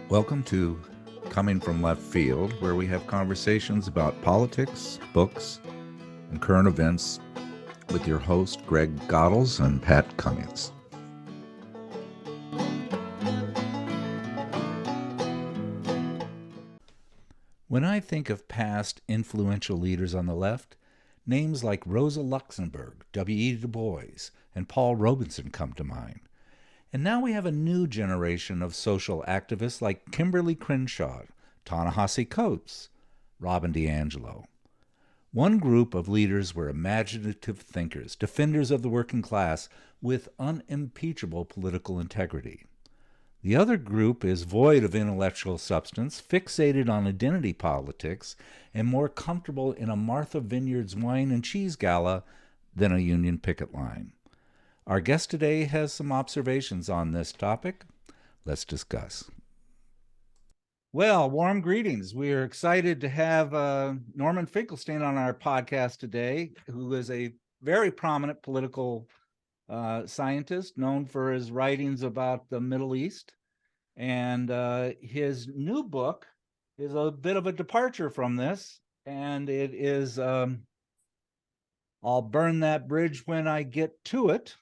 Welcome to Coming from Left Field, where we have conversations about politics, books, and current events with your host, Greg Goddles and Pat Cummings. When I think of past influential leaders on the left, names like Rosa Luxemburg, W.E. Du Bois, and Paul Robeson come to mind. And now we have a new generation of social activists like Kimberlé Crenshaw, Ta-Nehisi Coates, Robin DiAngelo. One group of leaders were imaginative thinkers, defenders of the working class with unimpeachable political integrity. The other group is void of intellectual substance, fixated on identity politics, and more comfortable in a Martha Vineyard's wine and cheese gala than a union picket line. Our guest today has some observations on this topic. Let's discuss. Well, warm greetings. We are excited to have Norman Finkelstein on our podcast today, who is a very prominent political scientist known for his writings about the Middle East. And his new book is a bit of a departure from this. And it is, I'll burn that bridge when I get to it.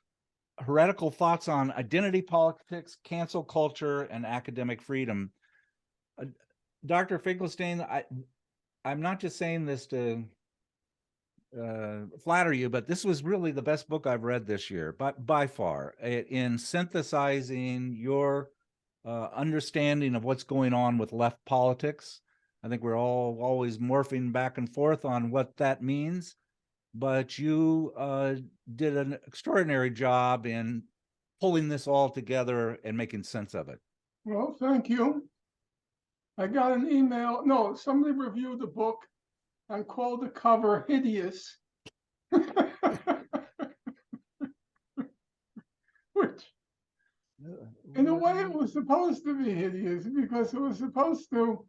Heretical Thoughts on Identity Politics, Cancel Culture, and Academic Freedom. Dr. Finkelstein, I'm not just saying this to flatter you, but this was really the best book I've read this year, by far, in synthesizing your understanding of what's going on with left politics. I think we're all always morphing back and forth on what that means, but you did an extraordinary job in pulling this all together and making sense of it. Well, thank you. I got an email. No, somebody reviewed the book and called the cover hideous. Which, in a way, it was supposed to be hideous because it was supposed to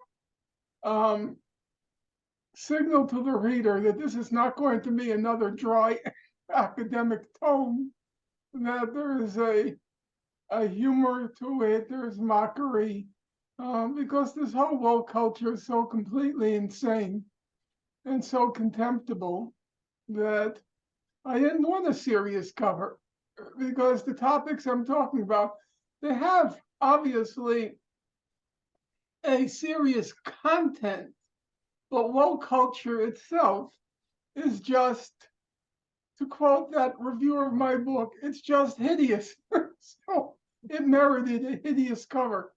signal to the reader that this is not going to be another dry academic tome, that there is a humor to it, there's mockery, because this whole woke culture is so completely insane and so contemptible that I didn't want a serious cover, because the topics I'm talking about, they have obviously a serious content, but woke culture itself is just, to quote that reviewer of my book, it's just hideous. So it merited a hideous cover.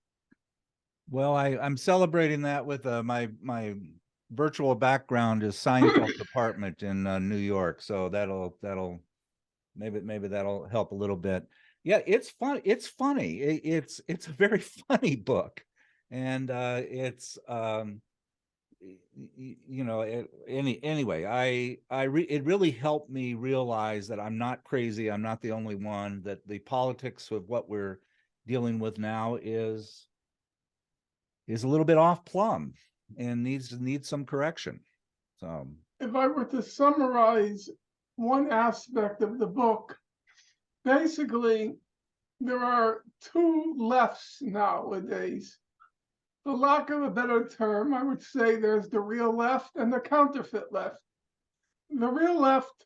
Well, I'm celebrating that with my virtual background is Seinfeld's apartment in New York, so that'll maybe that'll help a little bit. Yeah, it's fun. It's funny. It's a very funny book, and it's anyway. It really helped me realize that I'm not crazy. I'm not the only one. That the politics of what we're dealing with now is a little bit off plumb and needs some correction. So if I were to summarize one aspect of the book, basically there are two lefts nowadays. For lack of a better term, I would say there's the real left and the counterfeit left. The real left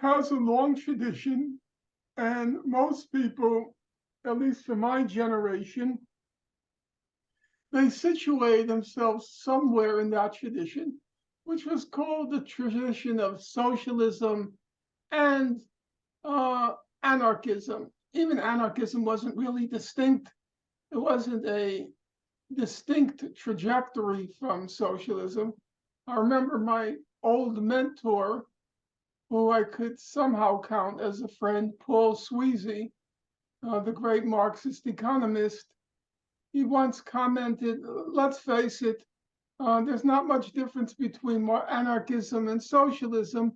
has a long tradition, and most people, at least for my generation, they situate themselves somewhere in that tradition, which was called the tradition of socialism and anarchism. Even anarchism wasn't really distinct. It wasn't a distinct trajectory from socialism. I remember my old mentor, who I could somehow count as a friend, Paul Sweezy, the great Marxist economist. He once commented, let's face it, there's not much difference between anarchism and socialism.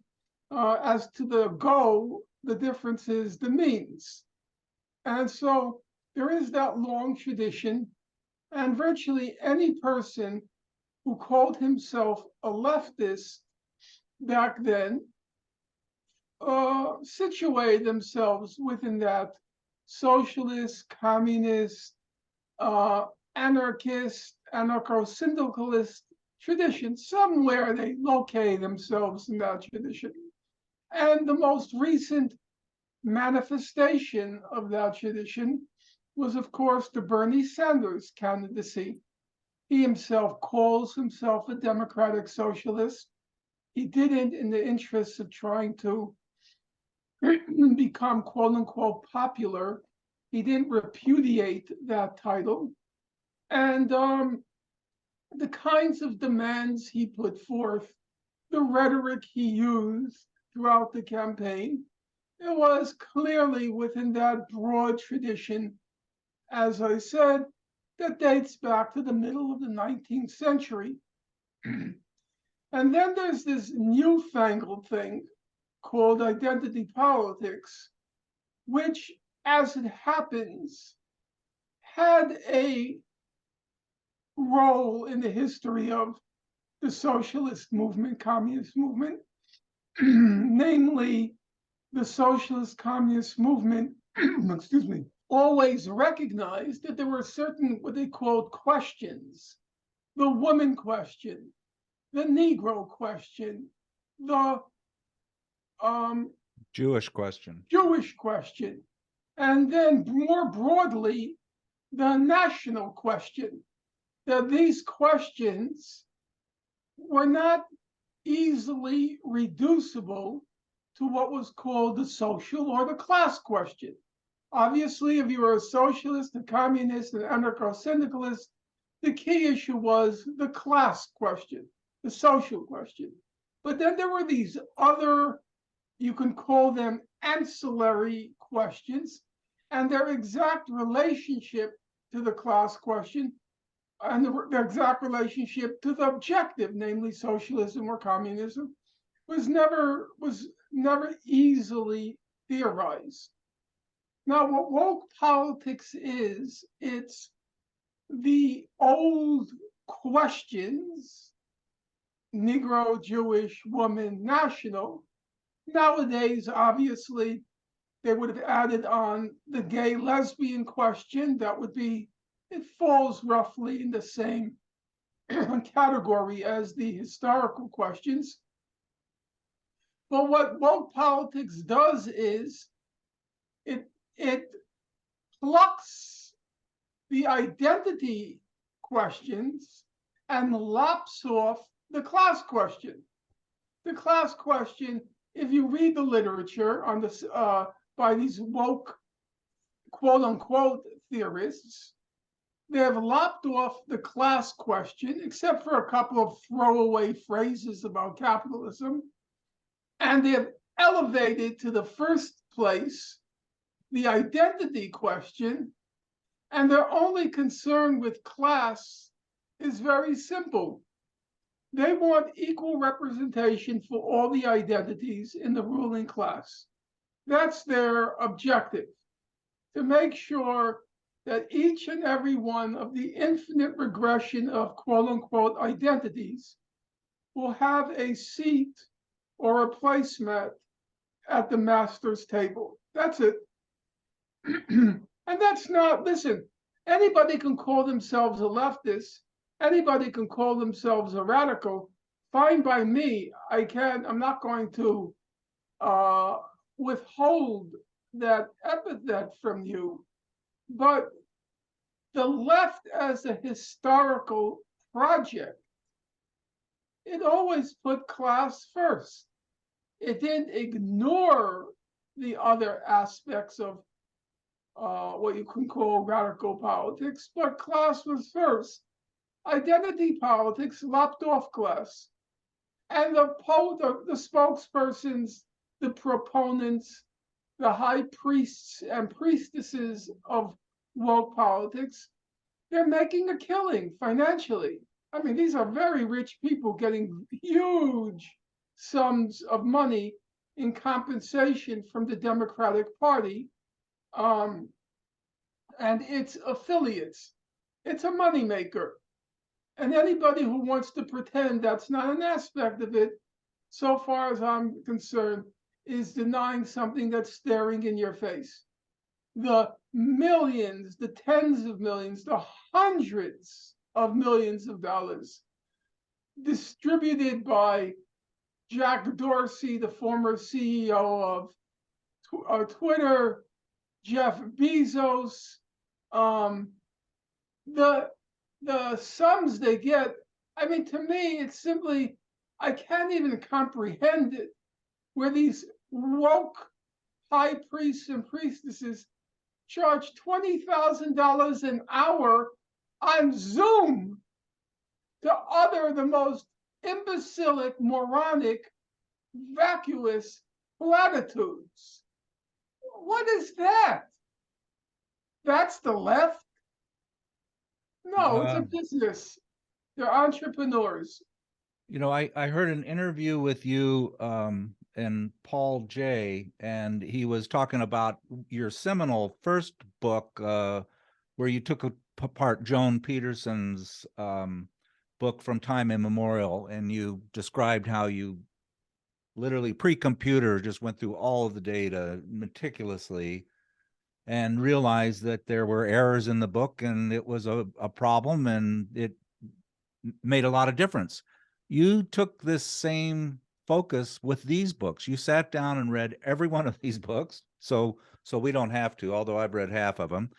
As to the goal, the difference is the means. And so there is that long tradition, and virtually any person who called himself a leftist back then situated themselves within that socialist, communist, anarchist, anarcho-syndicalist tradition. Somewhere they locate themselves in that tradition. And the most recent manifestation of that tradition was, of course, the Bernie Sanders candidacy. He himself calls himself a democratic socialist. He didn't in the interests of trying to become quote unquote popular. He didn't repudiate that title. And the kinds of demands he put forth, the rhetoric he used throughout the campaign, it was clearly within that broad tradition, as I said, that dates back to the middle of the 19th century. And then there's this newfangled thing called identity politics, which, as it happens, had a role in the history of the socialist movement, communist movement, namely the socialist communist movement, excuse me, always recognized that there were certain what they called questions: the woman question, the Negro question, the Jewish question. Jewish question, and then more broadly, the national question. That these questions were not easily reducible to what was called the social or the class question. Obviously, if you were a socialist, a communist, an anarcho-syndicalist, the key issue was the class question, the social question. But then there were these other, you can call them ancillary questions, and their exact relationship to the class question and the exact relationship to the objective, namely socialism or communism, was never easily theorized. Now, what woke politics is, it's the old questions, Negro, Jewish, woman, national. Nowadays, obviously, they would have added on the gay lesbian question. That would be, it falls roughly in the same category as the historical questions. But what woke politics does is it plucks the identity questions and lops off the class question. The class question, if you read the literature on this by these woke quote unquote theorists, they have lopped off the class question, except for a couple of throwaway phrases about capitalism, and they have elevated to the first place the identity question, and their only concern with class is very simple. They want equal representation for all the identities in the ruling class. That's their objective, to make sure that each and every one of the infinite regression of quote unquote identities will have a seat or a placemat at the master's table. That's it. And that's not, listen, anybody can call themselves a leftist, anybody can call themselves a radical. Fine by me. I'm not going to withhold that epithet from you. But the left as a historical project, it always put class first. It didn't ignore the other aspects of what you can call radical politics, but class was first. Identity politics lopped off class. And the spokespersons, the proponents, the high priests and priestesses of woke politics, they're making a killing financially. I mean, these are very rich people getting huge sums of money in compensation from the Democratic Party and its affiliates. It's a moneymaker. And anybody who wants to pretend that's not an aspect of it, so far as I'm concerned, is denying something that's staring in your face. the millions, the tens of millions, the hundreds of millions of dollars distributed by Jack Dorsey, the former CEO of Twitter, Jeff Bezos, the sums they get. I mean, to me, it's simply, I can't even comprehend it. Where these woke high priests and priestesses charge $20,000 an hour on Zoom to utter the most imbecilic, moronic, vacuous platitudes. What is that? That's the left? No, it's a business. They're entrepreneurs. You know, I heard an interview with you and Paul J, and he was talking about your seminal first book, where you took apart Joan Peterson's book From Time Immemorial, and you described how you literally pre-computer just went through all of the data meticulously and realized that there were errors in the book and it was a problem and it made a lot of difference. You took this same focus with these books. You sat down and read every one of these books. So we don't have to, although I've read half of them,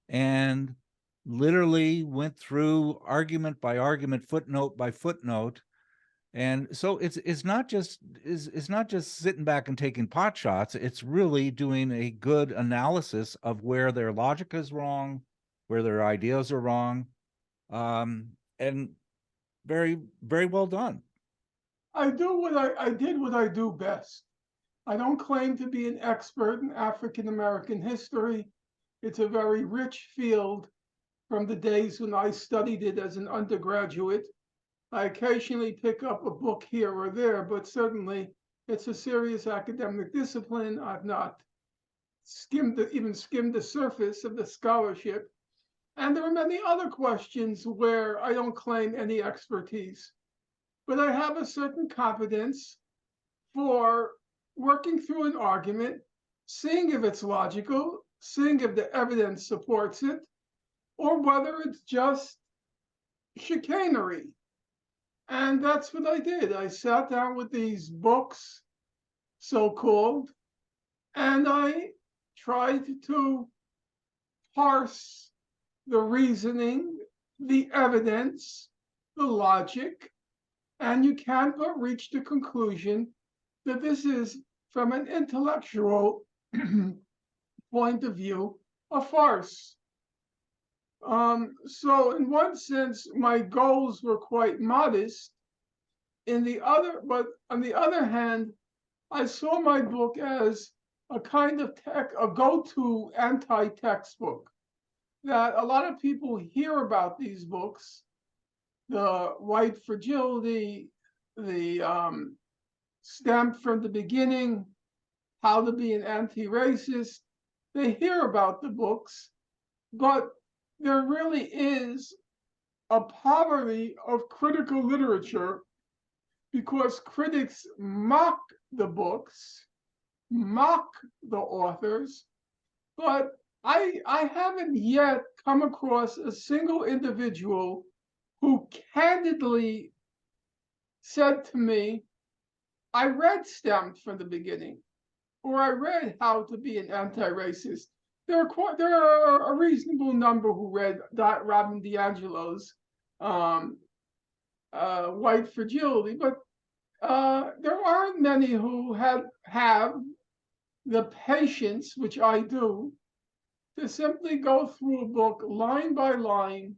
and literally went through argument by argument, footnote by footnote. And so it's not just sitting back and taking pot shots. It's really doing a good analysis of where their logic is wrong, where their ideas are wrong, and very, very well done. I did what I do best. I don't claim to be an expert in African American history. It's a very rich field from the days when I studied it as an undergraduate. I occasionally pick up a book here or there, but certainly it's a serious academic discipline. I've not even skimmed the surface of the scholarship. And there are many other questions where I don't claim any expertise, but I have a certain competence for working through an argument, seeing if it's logical, seeing if the evidence supports it, or whether it's just chicanery. And that's what I did. I sat down with these books, so-called, and I tried to parse the reasoning, the evidence, the logic, and you can't but reach the conclusion that this is, from an intellectual point of view, a farce. So in one sense, my goals were quite modest. But on the other hand, I saw my book as a kind of a go-to anti-textbook, that a lot of people hear about these books, the White Fragility, the Stamped from the Beginning, How to Be an Anti-Racist. They hear about the books, but there really is a poverty of critical literature because critics mock the books, mock the authors, but I haven't yet come across a single individual who candidly said to me, I read Stamped from the Beginning, or I read How to Be an Anti-Racist. There are a reasonable number who read Robin DiAngelo's White Fragility, but there aren't many who have the patience, which I do, to simply go through a book line by line,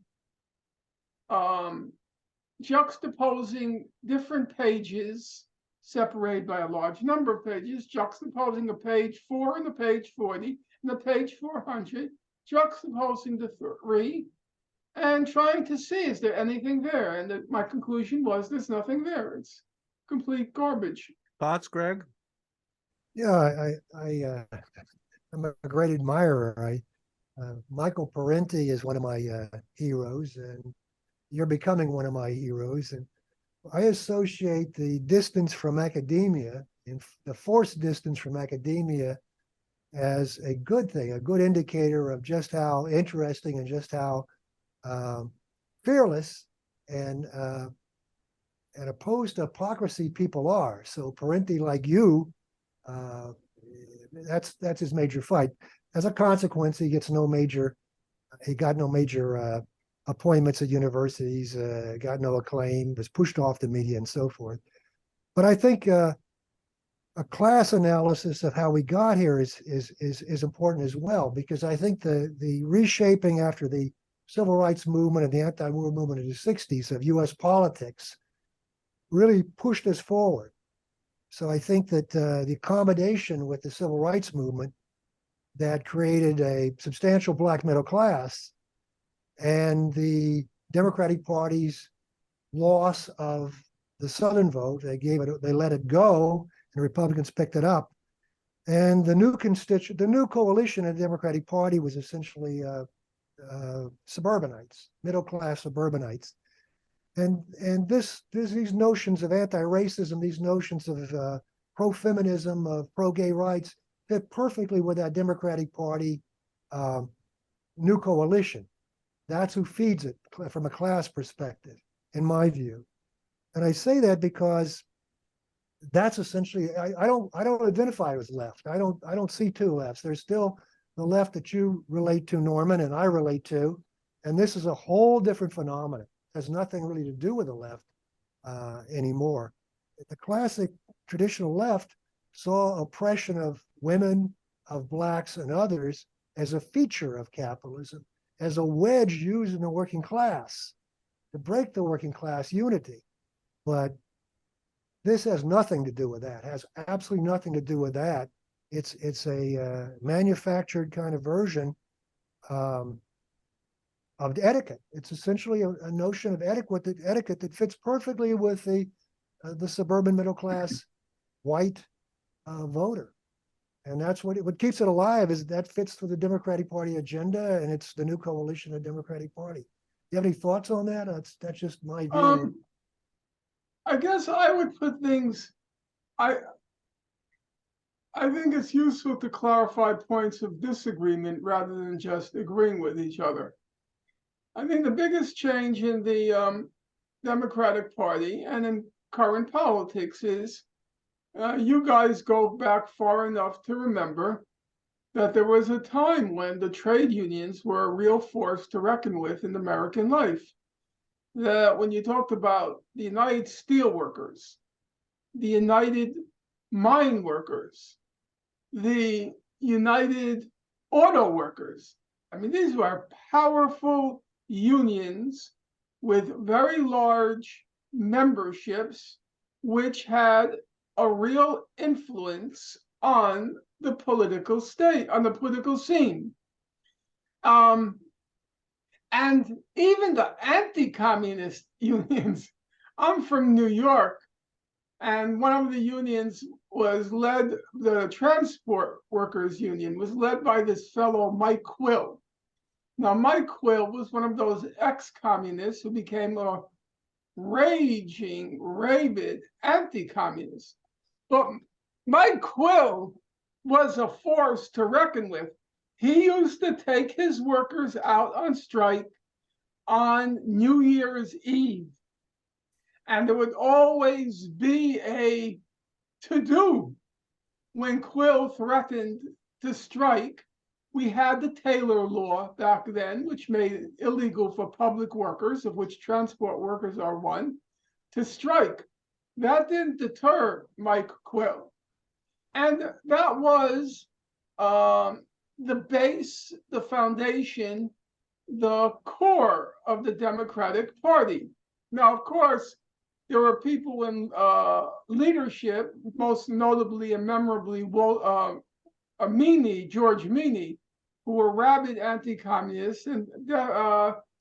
juxtaposing different pages separated by a large number of pages, juxtaposing a page 4 and a page 40 and a page 400, juxtaposing the three, and trying to see, is there anything there? And my conclusion was, there's nothing there. It's complete garbage. Thoughts, Greg? Yeah, I'm a great admirer. Michael Parenti is one of my heroes, and you're becoming one of my heroes. And I associate the distance from academia, and the forced distance from academia, as a good thing, a good indicator of just how interesting and just how fearless and opposed to hypocrisy people are. So Parenti, like you, that's his major fight. As a consequence, he got no major appointments at universities, got no acclaim, was pushed off the media and so forth. But I think a class analysis of how we got here is important as well, because I think the reshaping after the civil rights movement and the anti-war movement of the 60s of US politics really pushed us forward. So I think that the accommodation with the civil rights movement that created a substantial Black middle class and the Democratic Party's loss of the Southern vote, they let it go, and Republicans picked it up. And the new coalition of the Democratic Party was essentially suburbanites, middle class suburbanites. And these notions of anti-racism, these notions of pro-feminism, of pro-gay rights, fit perfectly with that Democratic Party new coalition. That's who feeds it from a class perspective, in my view. And I say that because that's essentially, I don't identify as left. I don't see two lefts. There's still the left that you relate to, Norman, and I relate to. And this is a whole different phenomenon. It has nothing really to do with the left anymore. The classic traditional left saw oppression of women, of Blacks, and others as a feature of capitalism, as a wedge used in the working class to break the working class unity. But this has nothing to do with that, has absolutely nothing to do with that. It's a manufactured kind of version of etiquette. It's essentially a notion of etiquette that fits perfectly with the suburban middle class white voter. And that's what keeps it alive, is that fits with the Democratic Party agenda, and it's the new coalition of Democratic Party. Do you have any thoughts on that? That's just my view. I guess I would put things, I think it's useful to clarify points of disagreement rather than just agreeing with each other. I think the biggest change in the Democratic Party and in current politics is you guys go back far enough to remember that there was a time when the trade unions were a real force to reckon with in American life. That when you talked about the United Steelworkers, the United Mine Workers, the United Auto Workers, I mean, these were powerful unions with very large memberships, which had a real influence on the political state, on the political scene. And even the anti-communist unions, I'm from New York, and one of the unions was led, the transport workers union was led by this fellow, Mike Quill. Now, Mike Quill was one of those ex-communists who became a raging, rabid anti-communist. But Mike Quill was a force to reckon with. He used to take his workers out on strike on New Year's Eve. And there would always be a to-do when Quill threatened to strike. We had the Taylor Law back then, which made it illegal for public workers, of which transport workers are one, to strike. That didn't deter Mike Quill. And that was the base, the foundation, the core of the Democratic Party. Now, of course, there were people in leadership, most notably and memorably George Meany, who were rabid anti-communists and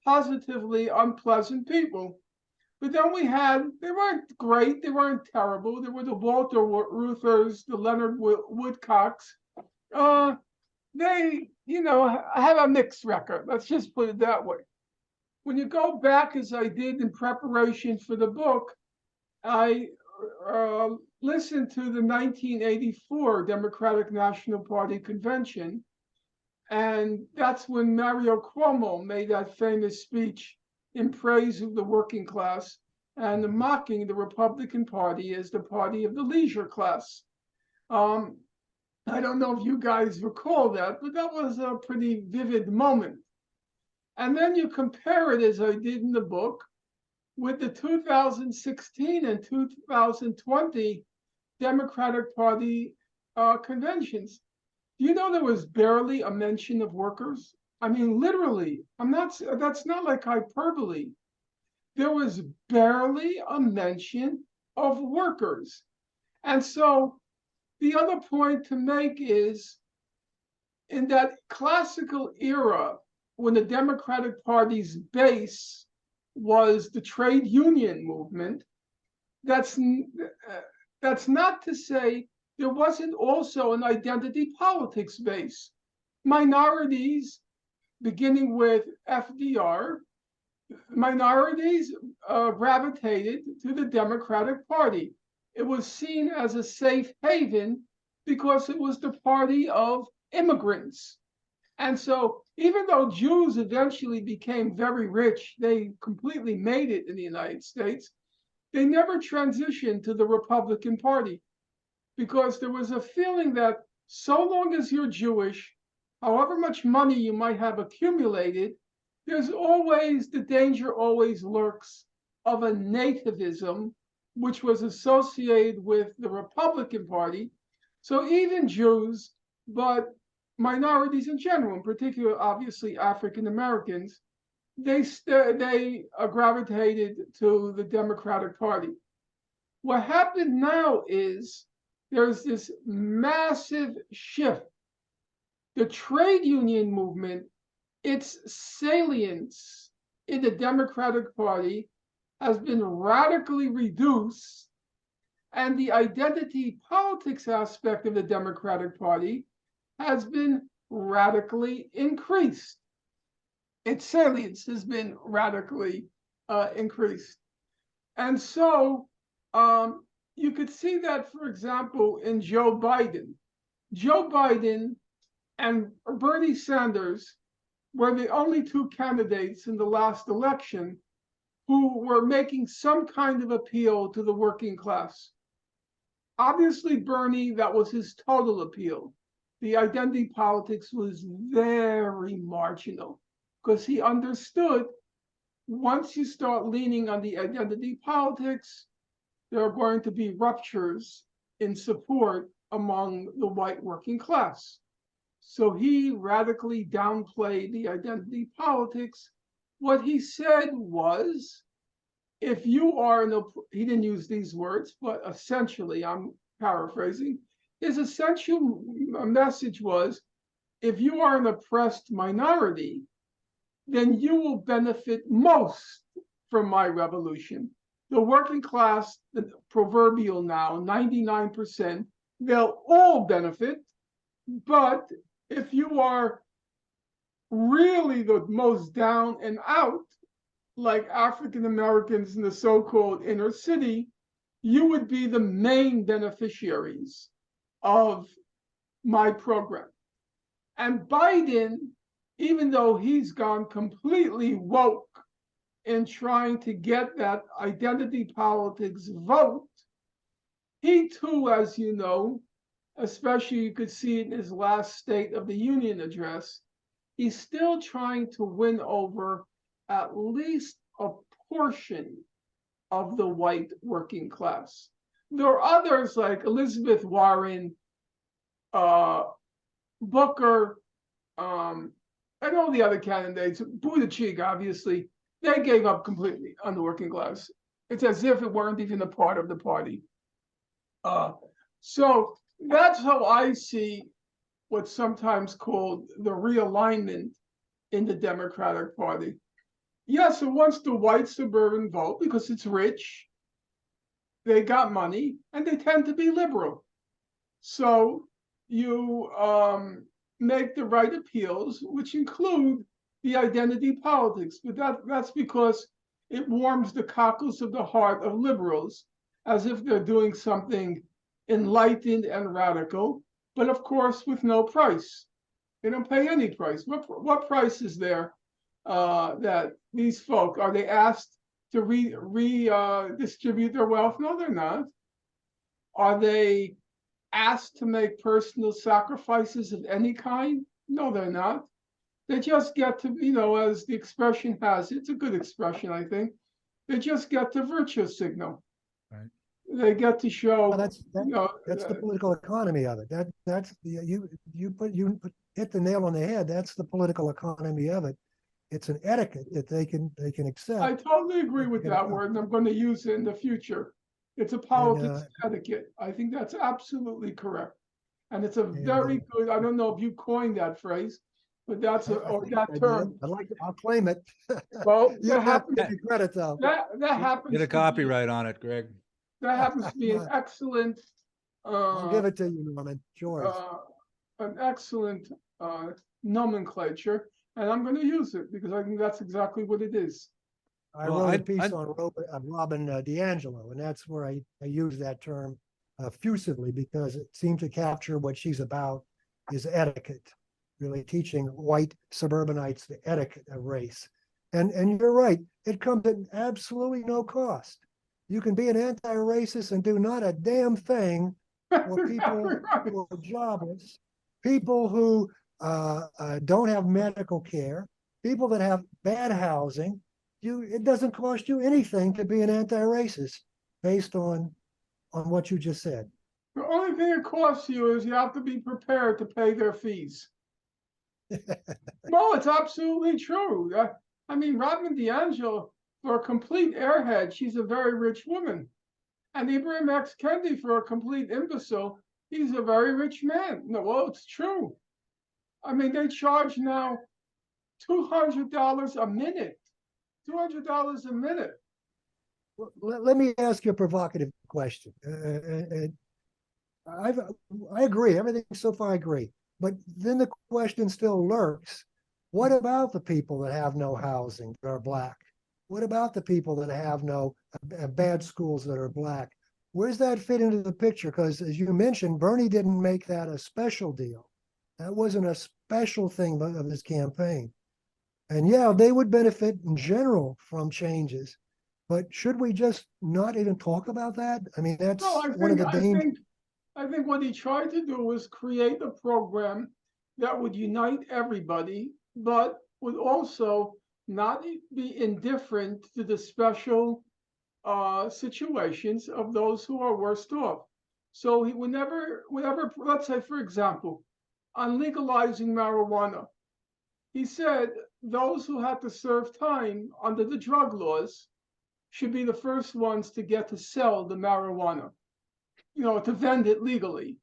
positively unpleasant people. But then they weren't great, they weren't terrible. There were the Walter Reuters, the Leonard Woodcocks. They, have a mixed record. Let's just put it that way. When you go back, as I did in preparation for the book, I listen to the 1984 Democratic National Party convention. And that's when Mario Cuomo made that famous speech in praise of the working class and mocking the Republican Party as the party of the leisure class. I don't know if you guys recall that, but that was a pretty vivid moment. And then you compare it, as I did in the book, with the 2016 and 2020 Democratic Party conventions. Do you know there was barely a mention of workers? I mean, literally, that's not like hyperbole. There was barely a mention of workers. And so the other point to make is, in that classical era, when the Democratic Party's base was the trade union movement, that's not to say there wasn't also an identity politics base. Minorities, beginning with FDR, minorities gravitated to the Democratic Party. It was seen as a safe haven because it was the party of immigrants. And so even though Jews eventually became very rich, they completely made it in the United States, they never transitioned to the Republican Party because there was a feeling that so long as you're Jewish, however much money you might have accumulated, there's always, the danger always lurks of a nativism, which was associated with the Republican Party. So even Jews, but minorities in general, in particular, obviously African Americans, they gravitated to the Democratic Party. What happened now is there's this massive shift. The trade union movement, its salience in the Democratic Party has been radically reduced, and the identity politics aspect of the Democratic Party has been radically increased. Its salience has been radically increased. And so you could see that, for example, in Joe Biden. Joe Biden and Bernie Sanders were the only two candidates in the last election who were making some kind of appeal to the working class. Obviously, Bernie, that was his total appeal. The identity politics was very marginal because he understood once you start leaning on the identity politics, there are going to be ruptures in support among the white working class. So he radically downplayed the identity politics. What he said was, if you are he didn't use these words, but essentially, I'm paraphrasing, his essential message was, if you are an oppressed minority, then you will benefit most from my revolution. The working class, the proverbial now, 99%, they'll all benefit. But if you are really the most down and out, like African Americans in the so-called inner city, you would be the main beneficiaries of my program. And Biden, even though he's gone completely woke in trying to get that identity politics vote, he too, as you know, especially you could see it in his last State of the Union address, he's still trying to win over at least a portion of the white working class. There are others like Elizabeth Warren, Booker, and all the other candidates, Buttigieg, obviously, they gave up completely on the working class. It's as if it weren't even a part of the party. So that's how I see what's sometimes called the realignment in the Democratic Party. Yes, it wants the white suburban vote because it's rich, they got money, and they tend to be liberal. So you make the right appeals, which include the identity politics, but that's because it warms the cockles of the heart of liberals, as if they're doing something enlightened and radical, but of course with no price. They don't pay any price. What price is there that these folk, are they asked to redistribute their wealth? No, they're not. Are they asked to make personal sacrifices of any kind? No, they're not. They just get to, as the expression has, it's a good expression, I think. They just get to virtue signal. Right. They get to show. Well, that's the political economy of it. That's you hit the nail on the head. That's the political economy of it. It's an etiquette that they can accept. I totally agree with that word, and I'm going to use it in the future. It's a politics etiquette. I think that's absolutely correct. And it's a very good, I don't know if you coined that phrase, but that's that term. I'll claim it. Well, that happens to be credit though. That happens. Get a copyright on it, Greg. That happens to be an excellent. I'll give it to you, Norman. Sure. An excellent nomenclature, and I'm going to use it because I think that's exactly what it is. I wrote a piece on Robin DiAngelo, and that's where I use that term effusively because it seemed to capture what she's about is etiquette, really teaching white suburbanites the etiquette of race. And you're right, it comes at absolutely no cost. You can be an anti-racist and do not a damn thing for people who are jobless, people who don't have medical care, people that have bad housing. It doesn't cost you anything to be an anti-racist based on what you just said. The only thing it costs you is you have to be prepared to pay their fees. Well, it's absolutely true. I mean, Robin DiAngelo, for a complete airhead, she's a very rich woman. And Ibrahim X. Kendi, for a complete imbecile, he's a very rich man. No, well, it's true. I mean, they charge now $200 a minute. $200 a minute. Well, let me ask you a provocative question. I agree. Everything so far I agree. But then the question still lurks. What about the people that have no housing that are Black? What about the people that have no bad schools that are Black? Where's that fit into the picture? Because as you mentioned, Bernie didn't make that a special deal. That wasn't a special thing of his campaign. And yeah, they would benefit in general from changes. But should we just not even talk about that? I mean, that's one of the dangers. I think what he tried to do was create a program that would unite everybody, but would also not be indifferent to the special situations of those who are worst off. So he would never, let's say, for example, on legalizing marijuana, he said those who had to serve time under the drug laws should be the first ones to get to sell the marijuana, to vend it legally.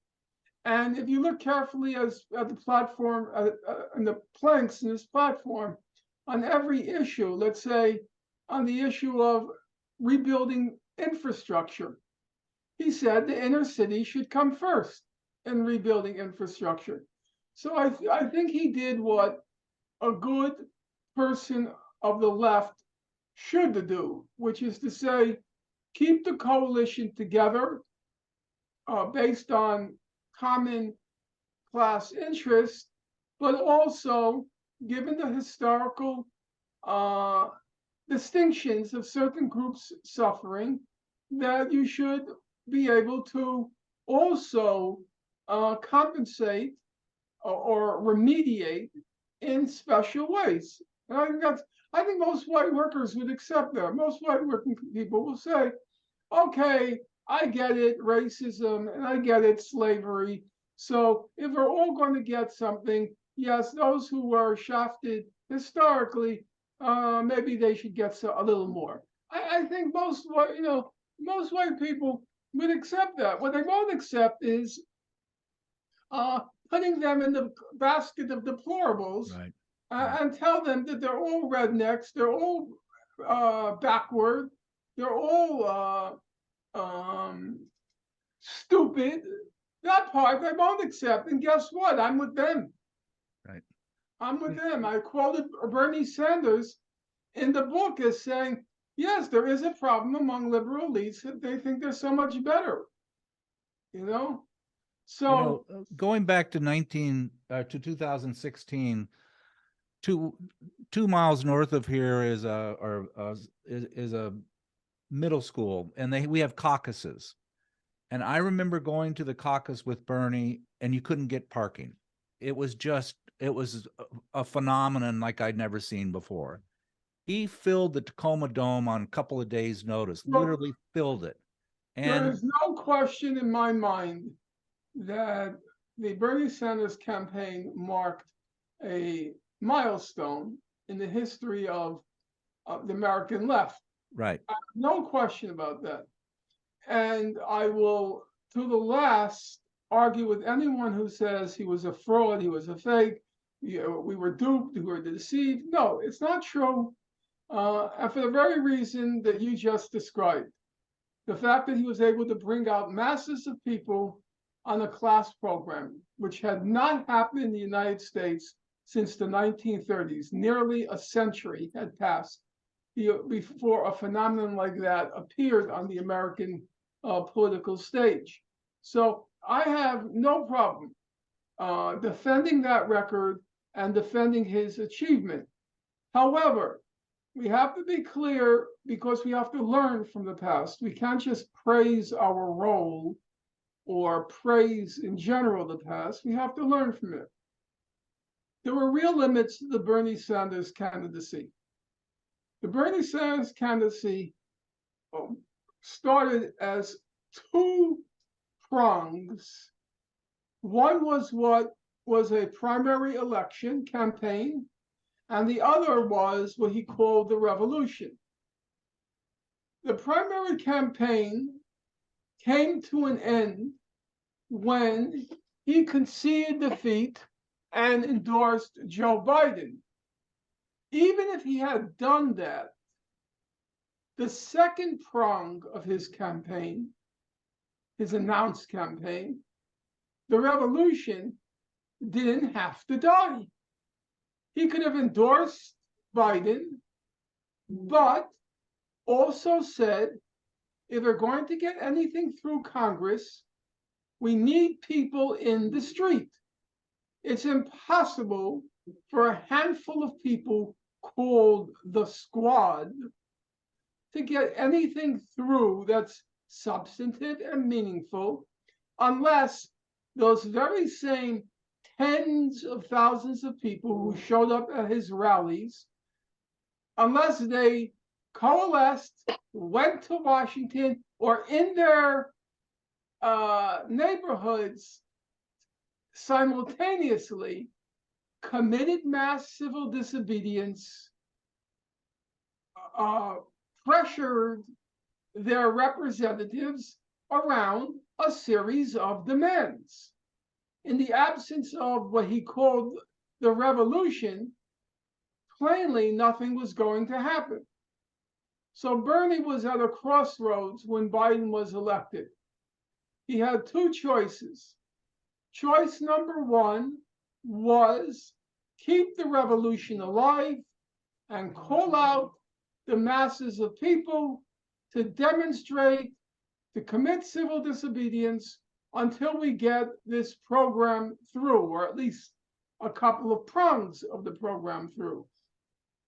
And if you look carefully at the platform, and the planks in this platform, on every issue, let's say on the issue of rebuilding infrastructure, he said the inner city should come first in rebuilding infrastructure. So I think he did what a good person of the left should do, which is to say, keep the coalition together based on common class interest, but also given the historical distinctions of certain groups suffering, that you should be able to also compensate or remediate in special ways. And I think most white workers would accept that. Most white working people will say, okay, I get it, racism, and I get it, slavery. So if we're all going to get something, yes, those who were shafted historically, maybe they should get a little more. I think most white people would accept that. What they won't accept is putting them in the basket of deplorables, right, and tell them that they're all rednecks, they're all backward, they're all stupid. That part they won't accept. And guess what? I'm with them. Right. I'm with them. I quoted Bernie Sanders in the book as saying, yes, there is a problem among liberal elites that they think they're so much better. you know? You know, So, going back to 2016, two miles north of here is a middle school, and we have caucuses. And I remember going to the caucus with Bernie, and you couldn't get parking. It was a phenomenon like I'd never seen before. He filled the Tacoma Dome on a couple of days' notice, look, literally filled it. there And is no question in my mind that the Bernie Sanders campaign marked a milestone in the history of the American left. right, No question about that. And I will, to the last, argue with anyone who says he was a fraud, he was a fake, we were duped, we were deceived. No, it's not true. And for the very reason that you just described, the fact that he was able to bring out masses of people on a class program, which had not happened in the United States since the 1930s. Nearly a century had passed before a phenomenon like that appeared on the American political stage. So I have no problem defending that record and defending his achievement. However, we have to be clear because we have to learn from the past. We can't just praise our role or praise in general the past. We have to learn from it. There were real limits to the Bernie Sanders candidacy. The Bernie Sanders candidacy started as two prongs. One was what was a primary election campaign, and the other was what he called the revolution. The primary campaign came to an end when he conceded defeat and endorsed Joe Biden. Even if he had done that, the second prong of his campaign, his announced campaign, the revolution, didn't have to die. He could have endorsed Biden, but also said, if we're going to get anything through Congress, we need people in the street. It's impossible for a handful of people called the squad to get anything through that's substantive and meaningful unless those very same tens of thousands of people who showed up at his rallies, unless they coalesced, went to Washington, or in their neighborhoods simultaneously committed mass civil disobedience, pressured their representatives around a series of demands. In the absence of what he called the revolution, plainly nothing was going to happen. So Bernie was at a crossroads when Biden was elected. He had two choices. Choice number one was keep the revolution alive and call out the masses of people to demonstrate, to commit civil disobedience until we get this program through, or at least a couple of prongs of the program through.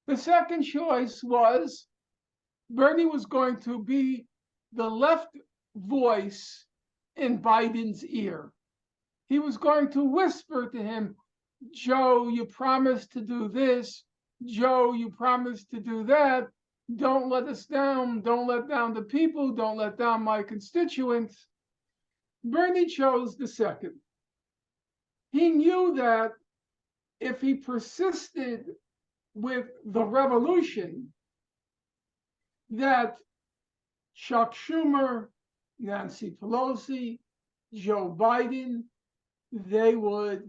The second choice was Bernie was going to be the left voice in Biden's ear. He was going to whisper to him, Joe, you promised to do this. Joe, you promised to do that. Don't let us down. Don't let down the people. Don't let down my constituents. Bernie chose the second. He knew that if he persisted with the revolution, that Chuck Schumer, Nancy Pelosi, Joe Biden, they would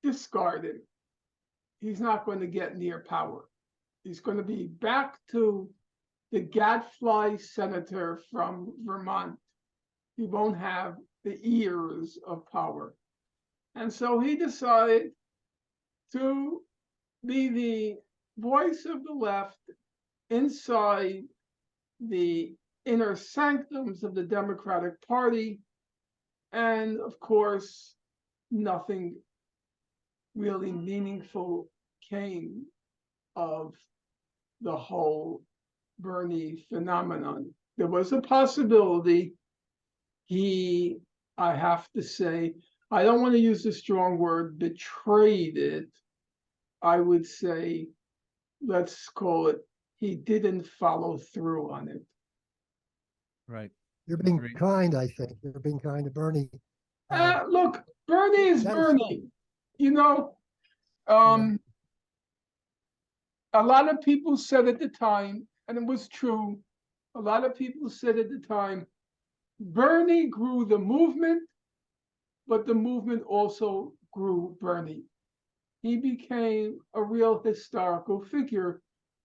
discard him. He's not going to get near power. He's going to be back to the gadfly senator from Vermont. He won't have the ears of power. And so he decided to be the voice of the left inside the inner sanctums of the Democratic Party. And of course, nothing really meaningful came of the whole Bernie phenomenon. There was a possibility I have to say, I don't want to use the strong word, betrayed it. I would say, let's call it, he didn't follow through on it. Right. You're being kind, I think. You're being kind to Bernie. Look, Bernie is Bernie. You know, a lot of people said at the time, and it was true, a lot of people said at the time, Bernie grew the movement, but the movement also grew Bernie. He became a real historical figure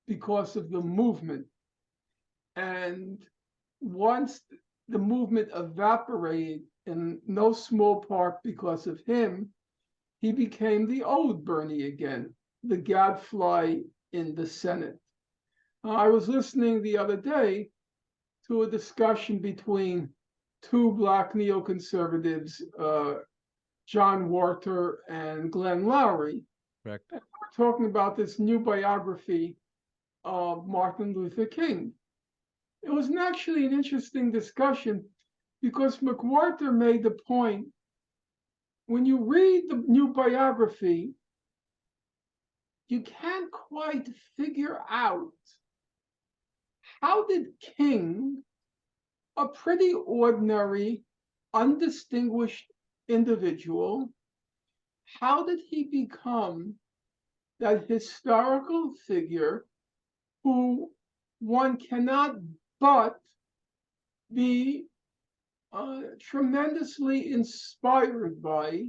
because of the movement. And once the movement evaporated, in no small part because of him, he became the old Bernie again, the gadfly in the Senate. I was listening the other day to a discussion between two Black neoconservatives, John Walter and Glenn Lowry. Correct. And we're talking about this new biography of Martin Luther King. It was actually an interesting discussion because McWhorter made the point, when you read the new biography, you can't quite figure out how did King, a pretty ordinary, undistinguished individual, how did he become that historical figure who one cannot but be tremendously inspired by?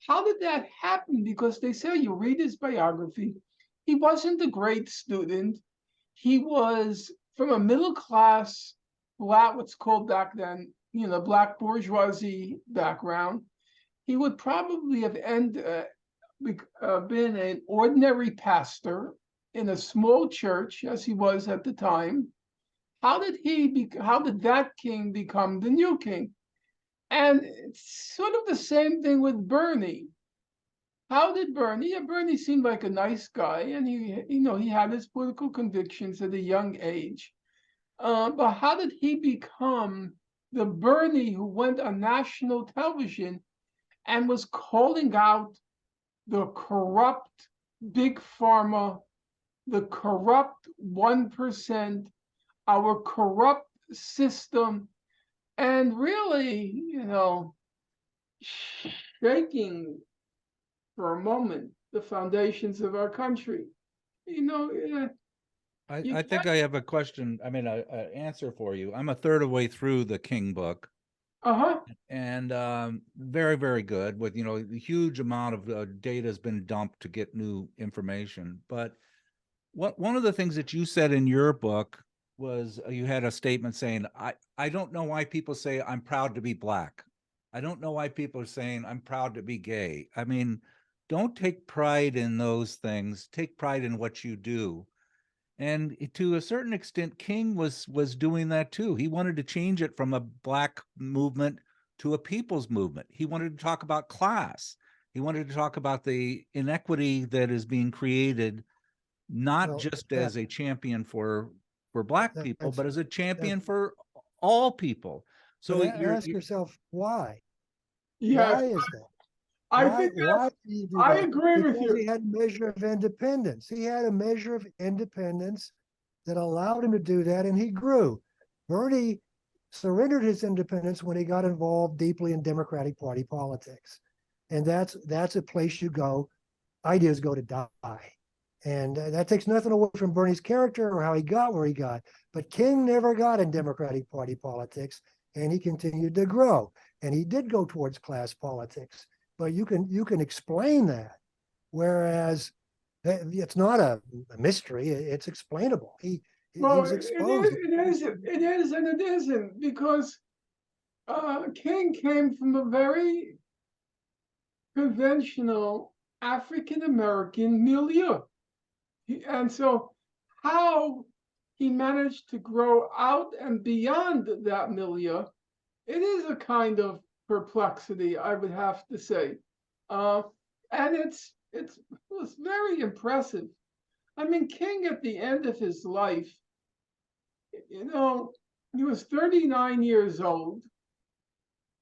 How did that happen? Because they say, you read his biography, he wasn't a great student. He was from a middle class, what's called back then, Black bourgeoisie background. He would probably have been an ordinary pastor in a small church, as he was at the time. How did that king become the new king? And it's sort of the same thing with Bernie. How did Bernie? Yeah, Bernie seemed like a nice guy, and he had his political convictions at a young age. But how did he become the Bernie who went on national television and was calling out the corrupt big pharma, the corrupt 1%, our corrupt system, and really, shaking for a moment the foundations of our country? I think I have a question, an answer for you. I'm a third of the way through the King book. And very, very good with, a huge amount of data has been dumped to get new information. But one of the things that you said in your book was you had a statement saying, I don't know why people say I'm proud to be Black. I don't know why people are saying I'm proud to be gay. Don't take pride in those things. Take pride in what you do. And to a certain extent, King was doing that too. He wanted to change it from a Black movement to a people's movement. He wanted to talk about class. He wanted to talk about the inequity that is being created, not just as a champion for Black people, but as a champion for all people. So ask yourself why. Yes, why is that? Why do you do that? I agree with you. He had a measure of independence. He had a measure of independence that allowed him to do that, and he grew. Bernie surrendered his independence when he got involved deeply in Democratic Party politics. And that's a place you go, ideas go to die. And that takes nothing away from Bernie's character or how he got where he got. But King never got in Democratic Party politics, and he continued to grow. And he did go towards class politics. But you can explain that, whereas it's not a mystery; it's explainable. He's exposed. It is, and it isn't, because King came from a very conventional African American milieu, and so how he managed to grow out and beyond that milieu. It is a kind of perplexity, I would have to say. And it was very impressive. I mean, King at the end of his life, you know, he was 39 years old.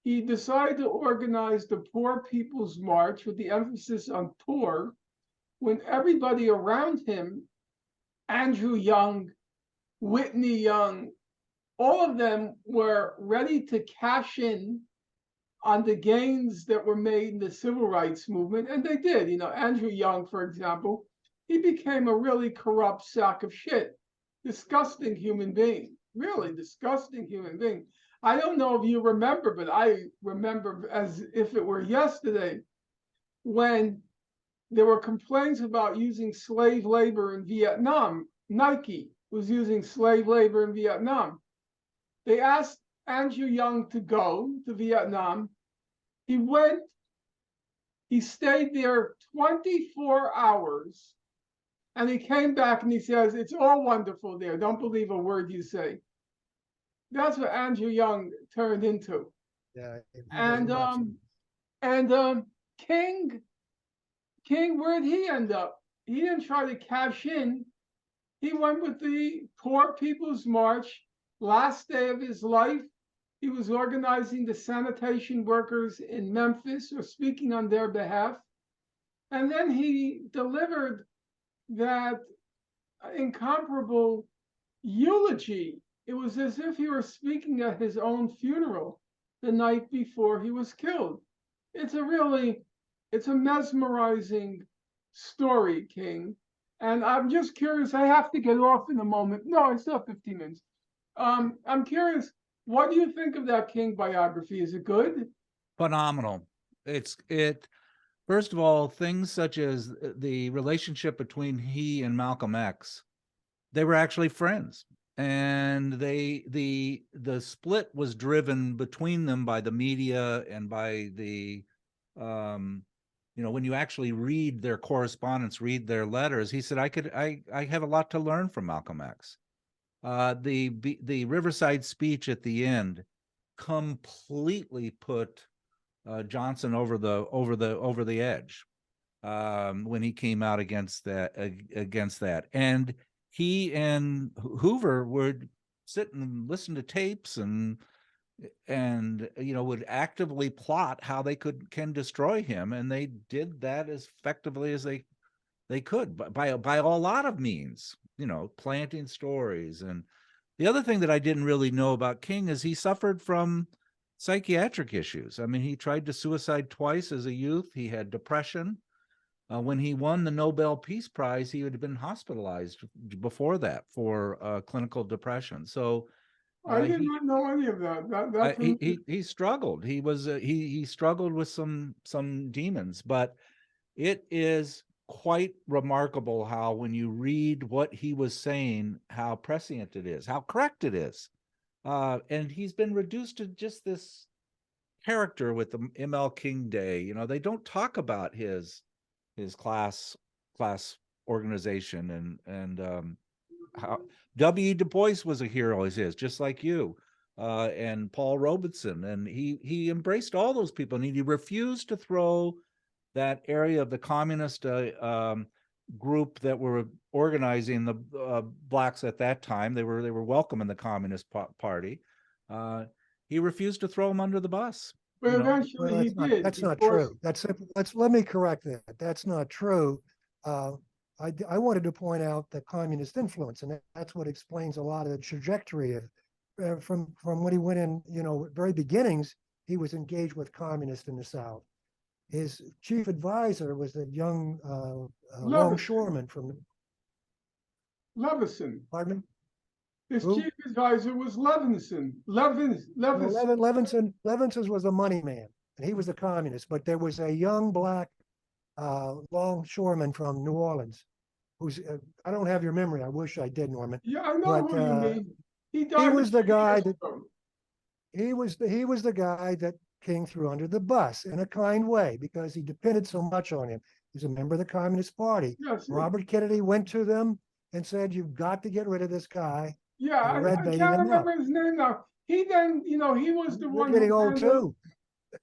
He decided to organize the Poor People's March with the emphasis on poor, when everybody around him, Andrew Young, Whitney Young, all of them were ready to cash in on the gains that were made in the civil rights movement, and they did. You know, Andrew Young, for example, he became a really corrupt sack of shit, disgusting human being, really disgusting human being. I don't know if you remember, but I remember as if it were yesterday when there were complaints about using slave labor in Vietnam. Nike was using slave labor in Vietnam. They asked Andrew Young to go to Vietnam. He went, he stayed there 24 hours, and he came back and he says, "It's all wonderful there. Don't believe a word you say." That's what Andrew Young turned into. Yeah, he was And nuts. King, where'd he end up? He didn't try to cash in. He went with the Poor People's March. Last day of his life, he was organizing the sanitation workers in Memphis, or speaking on their behalf. And then he delivered that incomparable eulogy. It was as if he were speaking at his own funeral the night before he was killed. It's a mesmerizing story, King. And I'm just curious, I have to get off in a moment. No, it's not 15 minutes. I'm curious, what do you think of that King biography? Is it good? Phenomenal. First of all, things such as the relationship between he and Malcolm X, they were actually friends. And the split was driven between them by the media and by the when you actually read their correspondence, read their letters, he said, I have a lot to learn from Malcolm X. The Riverside speech at the end completely put Johnson over the edge when he came out against that. And he and Hoover would sit and listen to tapes and would actively plot how they can destroy him, and they did that as effectively as they could by a lot of means, planting stories. And the other thing that I didn't really know about King is he suffered from psychiatric issues. I mean, he tried to suicide twice as a youth. He had depression. When he won the Nobel Peace Prize, he had been hospitalized before that for clinical depression. So I did not know any of that. he struggled. He struggled with some demons, but it is quite remarkable how, when you read what he was saying, how prescient it is, how correct it is. And he's been reduced to just this character with the ML King Day. They don't talk about his class organization, and how W. Du Bois was a hero as is, just like you, and Paul Robeson, and he embraced all those people, and he refused to throw that area of the communist group that were organizing the blacks at that time. They were welcome in the Communist Party. He refused to throw them under the bus. But eventually he did. That's not true. Let me correct that. That's not true. I wanted to point out the communist influence, and that's what explains a lot of the trajectory of from when he went in. Very beginnings, he was engaged with communists in the South. His chief advisor was a young longshoreman from Levison. Pardon me? His chief advisor was Levinson. Levinson was a money man, and he was a communist. But there was a young black longshoreman from New Orleans, who's I don't have your memory. I wish I did, Norman. Yeah, I know who you mean. He was the guy that he was the guy that King threw under the bus in a kind way, because he depended so much on him. He's a member of the Communist Party. Yes, Robert Kennedy went to them and said, "You've got to get rid of this guy." Yeah, And red I baited can't him out. remember his name now. He then, he was the You're one getting who old handled,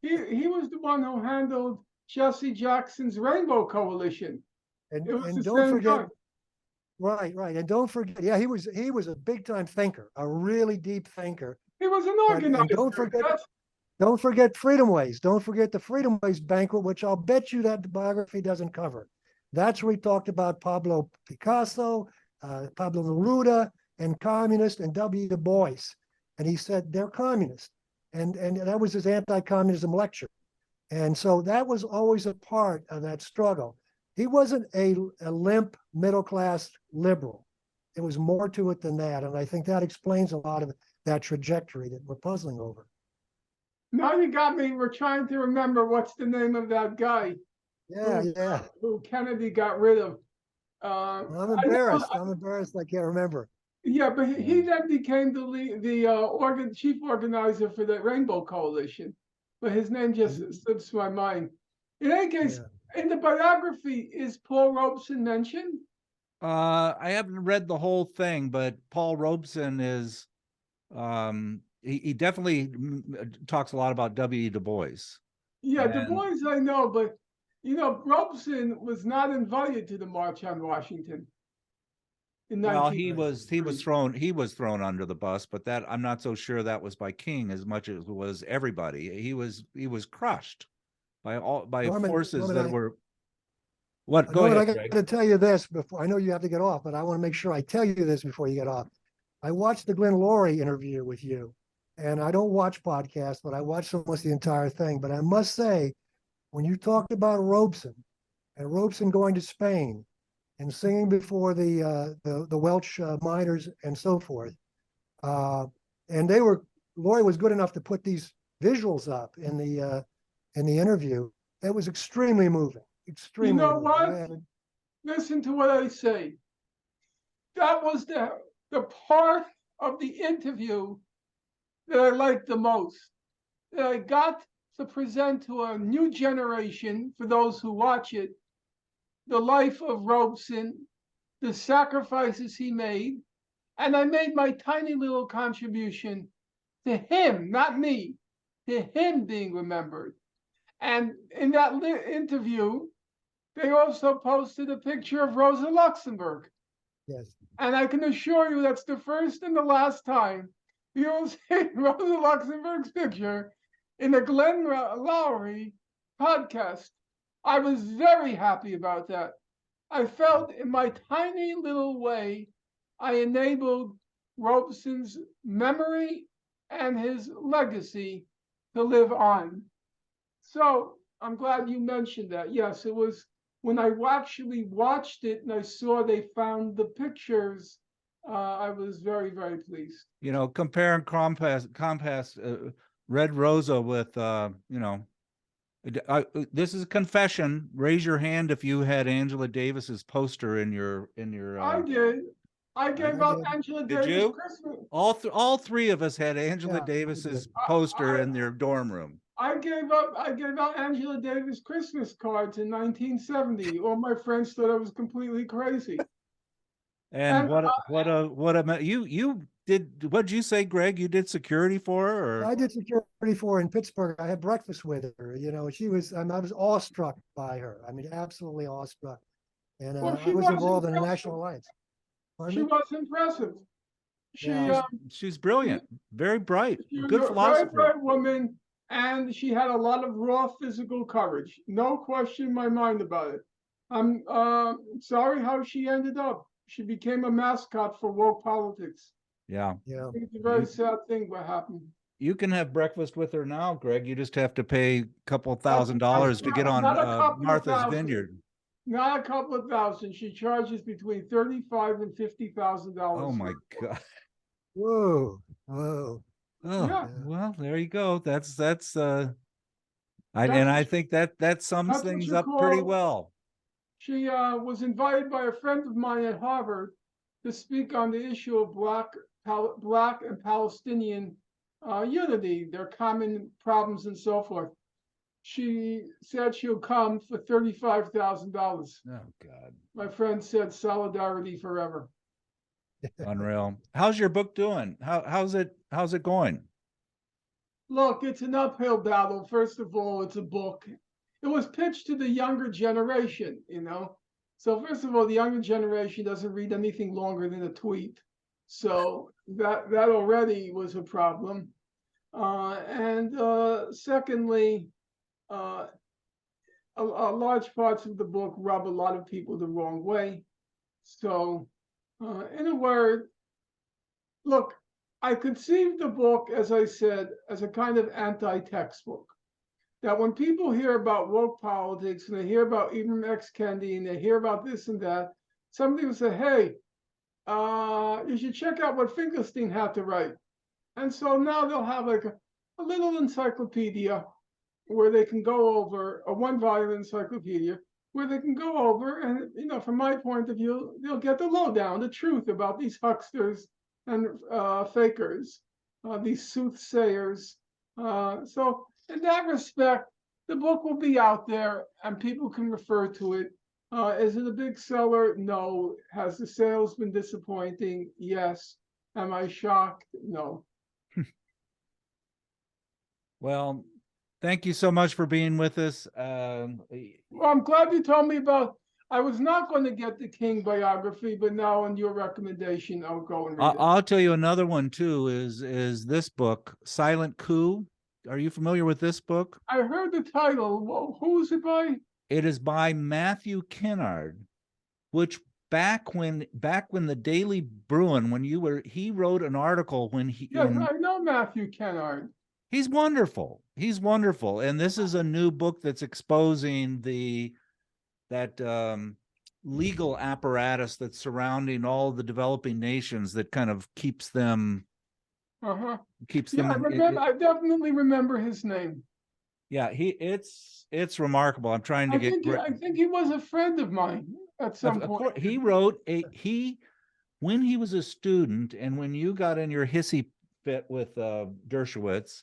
too. he was the one who handled Jesse Jackson's Rainbow Coalition. It was the And don't same forget, guy. right. And don't forget, yeah, he was a big time thinker, a really deep thinker. He was an But and organizer. don't forget Freedom Ways. Don't forget the Freedom Ways banquet, which I'll bet you that the biography doesn't cover. That's where he talked about Pablo Picasso, Pablo Neruda, and communist, and W. Du Bois. And he said they're communist. And that was his anti-communism lecture. And so that was always a part of that struggle. He wasn't a limp middle-class liberal. There was more to it than that. And I think that explains a lot of that trajectory that we're puzzling over. Now you got me. We're trying to remember what's the name of that guy who Kennedy got rid of. I'm embarrassed. I'm embarrassed. I can't remember. Yeah, but he then became the chief organizer for the Rainbow Coalition. But his name just slips my mind. In any case, in the biography, is Paul Robeson mentioned? I haven't read the whole thing, but Paul Robeson is, he definitely talks a lot about W. Du Bois. Yeah, Du Bois I know, but Robeson was not invited to the March on Washington. Well, he was thrown under the bus, but that I'm not so sure that was by King as much as it was everybody. He was crushed by Norman, forces Norman, that were. What? Go Norman, ahead, I Greg. got to tell you this before. I know you have to get off, but I want to make sure I tell you this before you get off. I watched the Glenn Laurie interview with you, and I don't watch podcasts, but I watched almost the entire thing. But I must say, when you talked about Robeson and Robeson going to Spain and singing before the Welsh miners and so forth, and Laurie was good enough to put these visuals up in the interview. It was extremely moving. Extremely. You know moving. what? Listen to what I say. That was the part of the interview that I liked the most. That I got to present to a new generation, for those who watch it, the life of Robeson, the sacrifices he made, and I made my tiny little contribution to him, not me, to him being remembered. And in that interview, they also posted a picture of Rosa Luxemburg. Yes. And I can assure you that's the first and the last time you'll see Rosa Luxemburg's picture in the Glenn Lowry podcast. I was very happy about that. I felt in my tiny little way, I enabled Robeson's memory and his legacy to live on. So I'm glad you mentioned that. Yes, it was when I actually watched it and I saw they found the pictures. I was very, very pleased. Compare and contrast Red Rosa with, this is a confession. Raise your hand if you had Angela Davis's poster in your. I did. I gave out Angela Davis Christmas. All three of us had Angela Davis's poster in their dorm room. I gave out Angela Davis Christmas cards in 1970. All my friends thought I was completely crazy. And you did, what'd you say, Greg? You did security for her? Or? I did security for her in Pittsburgh. I had breakfast with her. I was awestruck by her. I mean, absolutely awestruck. And I was involved in the National Alliance. She was impressive. She's brilliant, very bright, good philosopher. Very bright woman, and she had a lot of raw physical courage. No question in my mind about it. I'm sorry how she ended up. She became a mascot for woke politics. Yeah. I think it's a very sad thing what happened. You can have breakfast with her now, Greg. You just have to pay a couple $1,000s to get on Martha's Vineyard. Not a couple of thousand. She charges between $35,000 and $50,000. Oh my God! Whoa! Oh yeah. Well, there you go. I think that sums things up pretty well. She was invited by a friend of mine at Harvard to speak on the issue of Black and Palestinian unity, their common problems and so forth. She said she'll come for $35,000. Oh God! My friend said solidarity forever. Unreal. How's your book doing? How's it going? Look, it's an uphill battle. First of all, it's a book. It was pitched to the younger generation, you know. So first of all, the younger generation doesn't read anything longer than a tweet. So that already was a problem. And secondly, large parts of the book rub a lot of people the wrong way. So, in a word, look, I conceived the book, as I said, as a kind of anti-textbook. That when people hear about woke politics and they hear about Ibram X. Kendi and they hear about this and that, somebody will say, hey, you should check out what Finkelstein had to write. And so now they'll have like a little encyclopedia where they can go over, a one-volume encyclopedia, where they can go over and, you know, from my point of view, they'll get the lowdown, the truth about these hucksters and fakers, these soothsayers. So in that respect, the book will be out there and people can refer to it. Is it a big seller? No. Has the sales been disappointing? Yes. Am I shocked? No. Well, thank you so much for being with us. Well, I'm glad you told me about. I was not going to get the King biography, but now on your recommendation, I'll go and read it. I'll tell you another one too. Is this book, Silent Coup? Are you familiar with this book? I heard the title. Well, who is it by? It is by Matthew Kennard, which back when the Daily Bruin, he wrote an article when he. Yes, I know Matthew Kennard. He's wonderful. He's wonderful, and this is a new book that's exposing that legal apparatus that's surrounding all the developing nations that kind of keeps them. Keeps them. I definitely remember his name. Yeah, it's remarkable. I'm trying to I think he was a friend of mine at some point. He wrote when he was a student, and when you got in your hissy fit with Dershowitz,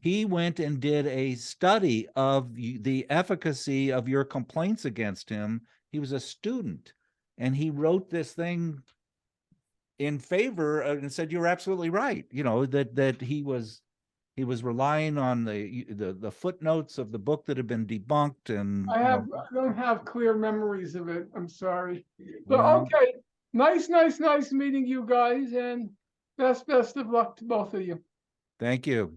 he went and did a study of the efficacy of your complaints against him. He was a student, and he wrote this thing in favor and said, you're absolutely right. You know, that he was relying on the footnotes of the book that had been debunked. And I don't have clear memories of it. I'm sorry. But okay, nice meeting you guys, and best of luck to both of you. Thank you.